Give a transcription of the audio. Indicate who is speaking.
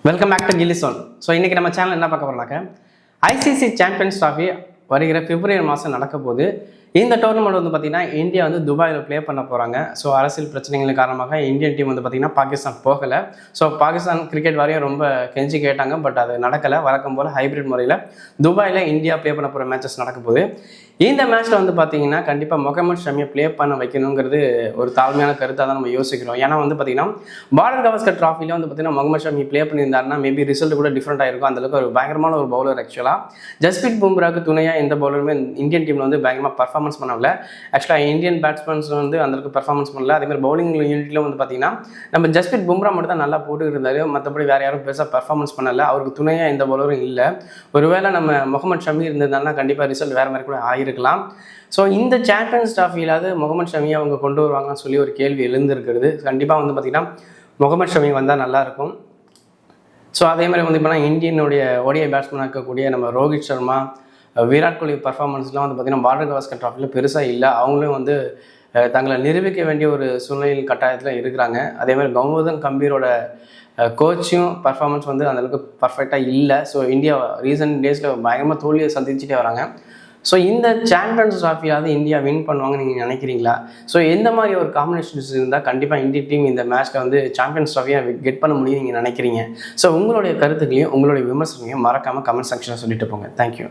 Speaker 1: Welcome back to கில்லிசோன். So இன்றைக்கி நம்ம சேனல் என்ன பார்க்க போகிறோம்னாக்க ஐசிசி சாம்பியன்ஸ் ட்ராஃபி வருகிற பிப்ரவரி மாதம் நடக்க போது. இந்த டோர்னமெண்ட் வந்து பார்த்திங்கன்னா இந்தியா வந்து துபாயில் ப்ளே பண்ண போகிறாங்க. ஸோ அரசியல் பிரச்சனைகள் காரணமாக இந்தியன் டீம் வந்து பார்த்திங்கன்னா பாகிஸ்தான் போகலை. ஸோ பாகிஸ்தான் கிரிக்கெட் வாரியம் ரொம்ப கெஞ்சி கேட்டாங்க, பட் அது நடக்கலை. வழக்கம் போல் ஹைப்ரிட் முறையில் துபாயில் இந்தியா ப்ளே பண்ண போகிற மேட்சஸ் நடக்க போகுது. இந்த மேட்ச்சில் வந்து பார்த்திங்கன்னா கண்டிப்பாக முகமது ஷமியை ப்ளே பண்ண வைக்கணுங்கிறது ஒரு தாழ்மையான கருத்தாக தான் நம்ம யோசிக்கிறோம். ஏன்னா வந்து பார்த்திங்கன்னா பார்டர் கவாஸ்கர் ட்ராஃபியில் வந்து பார்த்திங்கன்னா முகமது ஷமி ப்ளே பண்ணியிருந்தாருன்னா மேபி ரிசல்ட் கூட டிஃப்ரெண்ட்டாக இருக்கும். அந்தளவுக்கு ஒரு பயங்கரமான ஒரு பவுலர். ஆக்சுவலாக ஜஸ்பிரீத் பும்ராவுக்கு துணையாக எந்த பவுலருமே இந்தியன் டீமில் வந்து பயங்கரமாக பர்ஃபார்மன்ஸ் பண்ணல. ஆக்சுவலாக இந்தியன் பேட்ஸ்மேன்ஸ் வந்து அந்தளவுக்கு பர்ஃபார்மன்ஸ் பண்ணல. அதேமாதிரி பவுலிங் யூனிட்டில் வந்து பார்த்திங்கன்னா நம்ம ஜஸ்பிரீத் பும்ரா மட்டும் தான் நல்லா போட்டு இருந்தார். மற்றபடி வேறு யாரும் பெருசாக பர்ஃபார்மன்ஸ் பண்ணலை. அவருக்கு துணையாக எந்த பவுலரும் இல்லை. ஒருவேளை நம்ம முகமது ஷமி இருந்ததுனால கண்டிப்பாக ரிசல்ட் வேறு மாதிரி கூட ஆகிருக்கலாம். ஸோ இந்த சாம்பியன்ஸ் ட்ராஃபியிலாவது முகமது ஷமியை அவங்க கொண்டு வருவாங்கன்னு சொல்லி ஒரு கேள்வி எழுந்திருக்கிறது. கண்டிப்பாக வந்து பார்த்திங்கன்னா முகமது ஷமி வந்தால் நல்லாயிருக்கும். ஸோ அதே மாதிரி வந்து இப்போ இந்தியனுடைய ஓடிஐ பேட்ஸ்மேனாக இருக்கக்கூடிய நம்ம ரோஹித் சர்மா, விராட் கோலி பர்ஃபார்மன்ஸ்லாம் வந்து பார்த்திங்கன்னா பார்டர் கவாஸ்கர் ட்ராஃபியில் பெருசாக இல்லை. அவங்களும் வந்து தங்களை நிரூபிக்க வேண்டிய ஒரு சூழ்நிலையில் கட்டாயத்தில் இருக்கிறாங்க. அதேமாதிரி கௌதம் கம்பீரோட கோச்சும் பர்ஃபார்மன்ஸ் வந்து அந்தளவுக்கு பர்ஃபெக்டாக இல்லை. ஸோ இந்தியா ரீசன்ட் டேஸில் பயங்கரமாக தோல்வியை சந்திச்சுட்டே வராங்க. ஸோ இந்த சாம்பியன்ஸ் ட்ராஃபியாவது இந்தியா வின் பண்ணுவாங்கன்னு நீங்கள் நினைக்கிறீங்களா? ஸோ எந்த மாதிரி ஒரு காம்பினேஷன்ஸ் இருந்தால் கண்டிப்பாக இந்திய டீம் இந்த மேட்ச்சில் வந்து சாம்பியன்ஸ் ட்ராஃபியாக கெட் பண்ண முடியும் நீங்கள் நினைக்கிறீங்க? ஸோ உங்களுடைய கருத்துக்களையும் உங்களுடைய விமர்சனங்களையும் மறக்காமல் கமெண்ட் செக்ஷனில் சொல்லிட்டு போங்க. தேங்க்யூ.